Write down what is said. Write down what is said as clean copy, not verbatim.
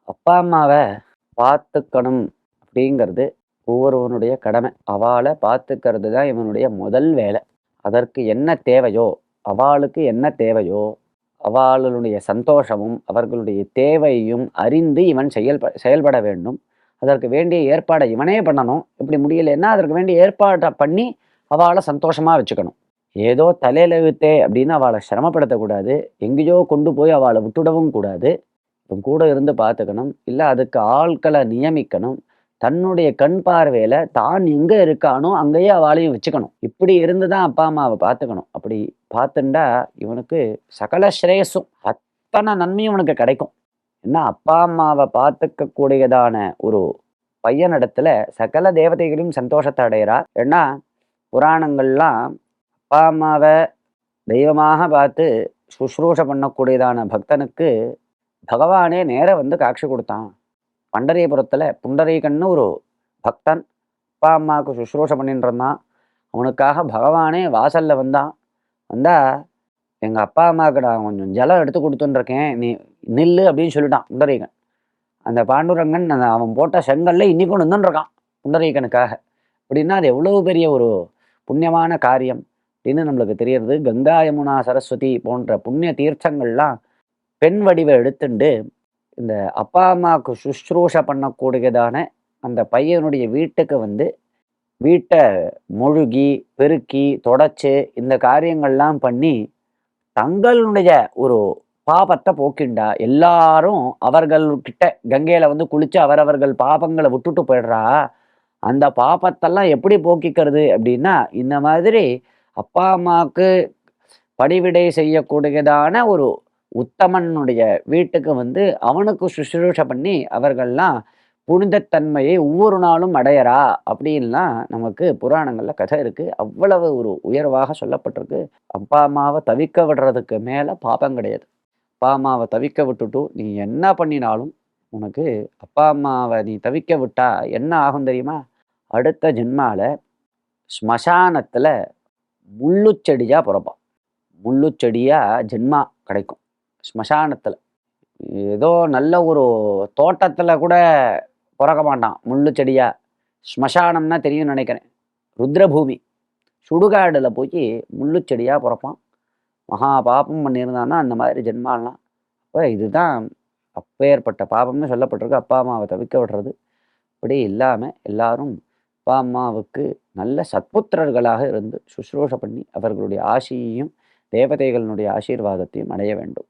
அப்பா அம்மாவ பார்த்துக்கணும் அப்படிங்கிறது ஒவ்வொருவனுடைய கடமை. அவாள பார்த்துக்கிறது தான் இவனுடைய முதல் வேலை. அதற்கு என்ன தேவையோ, அவாளுக்கு என்ன தேவையோ, அவாளுடைய சந்தோஷமும், அவர்களுடைய தேவையும் அறிந்து இவன் செயல்பட வேண்டும். அதற்கு வேண்டிய ஏற்பாட இவனே பண்ணணும். இப்படி முடியலைன்னா, அதற்கு வேண்டிய ஏற்பாட்ட பண்ணி அவாள சந்தோஷமா வச்சுக்கணும். ஏதோ தலையில எழுத்தே அப்படின்னு அவள சிரமப்படுத்தக்கூடாது. எங்கேயோ கொண்டு போய் அவள விட்டுடவும் கூடாது. இவன் கூட இருந்து பார்த்துக்கணும். இல்ல அதுக்கு ஆட்கள நியமிக்கணும். தன்னுடைய கண் பார்வையில தான் எங்க இருக்கானோ, அங்கேயே அவாளையும் வச்சுக்கணும். இப்படி இருந்து தான் அப்பா, அம்மாவ பார்த்துக்கணும். அப்படி பார்த்துண்டா, இவனுக்கு சகல ஸ்ரேயஸும் அத்தன நன்மையும் இவனுக்கு கிடைக்கும். ஏன்னா, அப்பா, அம்மாவ பார்த்துக்க கூடியதான ஒரு பையனிடத்துல சகல தேவதைகளும் சந்தோஷத்த அடையறா. ஏன்னா, புராணங்கள்லாம் அப்பா, அம்மாவ தெய்வமாக பார்த்து சுஷ்ரூஷ பண்ணக்கூடியதான பக்தனுக்கு பகவானே நேரா வந்து காட்சி குடுத்தான். பண்டரிபுரத்துல புண்டரீகன்னு ஒரு பக்தன் அப்பா, அம்மாவுக்கு சுஷ்ரூஷ பண்ணிட்டு இருந்தான். அவனுக்காக பகவானே வாசல்ல வந்தான். வந்தா, "எங்க அப்பா, அம்மாவுக்கு நான் கொஞ்சம் ஜலம் எடுத்து குடுத்துன்னு இருக்கேன். நீ நில்லு" அப்படின்னு சொல்லிட்டான் புண்டரீகன். அந்த பாண்டுரங்கன் அவன் போட்ட செங்கல்ல இன்னிக்கும் நின்னுட்டு இருக்கான் புண்டரீகனுக்காக. அப்படின்னா, அது எவ்வளவு பெரிய ஒரு புண்ணியமான காரியம் அப்படின்னு நம்மளுக்கு தெரியறது. கங்கா, யமுனா, சரஸ்வதி போன்ற புண்ணிய தீர்த்தங்கள்லாம் பெண் வடிவ எடுத்துண்டு இந்த அப்பா, அம்மாவுக்கு சுஷ்ரூஷ பண்ணக்கூடியதான அந்த பையனுடைய வீட்டுக்கு வந்து, வீட்ட மொழுகி, பெருக்கி, தொடச்சு இந்த காரியங்கள்லாம் பண்ணி, தங்களுடைய ஒரு பாபத்த போக்கிண்டா. எல்லாரும் அவர்கள் கிட்ட கங்கையில வந்து குளிச்சு அவரவர்கள் பாபங்கள விட்டுட்டு போயிடுறா. அந்த பாபத்தெல்லாம் எப்படி போக்கிக்கிறது அப்படின்னா, இந்த மாதிரி அப்பா, அம்மாவுக்கு பணிவிடை செய்யக்கூடியதான ஒரு உத்தமனுடைய வீட்டுக்கு வந்து அவனுக்கு சுஷ்ரூஷ பண்ணி அவர்கள்லாம் புனிதத்தன்மையை ஒவ்வொரு நாளும் அடையறா அப்படின்லாம் நமக்கு புராணங்கள்ல கதை இருக்கு. அவ்வளவு ஒரு உயர்வாக சொல்லப்பட்டிருக்கு. அப்பா அம்மாவை தவிக்க விடுறதுக்கு மேல பாபம் கிடையாது. அப்பா அம்மாவை தவிக்க விட்டுட்டு நீ என்ன பண்ணினாலும் உனக்கு அப்பா அம்மாவை நீ தவிக்க விட்டா என்ன ஆகும் தெரியுமா? அடுத்த ஜென்மால ஸ்மசானத்துல முள்ளுச்செடியா பொறப்பான். முள்ளுச்செடியா ஜென்மா கிடைக்கும் ஸ்மசானத்துல. ஏதோ நல்ல ஒரு தோட்டத்துல கூட பொறக்க மாட்டான் முள்ளு செடியா. ஸ்மசானம்னா தெரியும்னு நினைக்கிறேன். ருத்ரபூமி சுடுகாடுல போய் முள்ளு செடியா பொறப்பான். மகா பாபம் பண்ணியிருந்தான்னா அந்த மாதிரி ஜென்மாலாம். அப்ப இதுதான் அப்பேற்பட்ட பாபம்னு சொல்லப்பட்டிருக்கு. அப்பா அம்மாவை தவிக்க விடுறது. அப்படி இல்லாம எல்லாரும் அப்பா அம்மாவுக்கு நல்ல சத்புத்திரர்களாக இருந்து சுஷ்ரூஷ பண்ணி அவர்களுடைய ஆசியையும் தேவதைகளினுடைய ஆசீர்வாதத்தையும் அடைய வேண்டும்.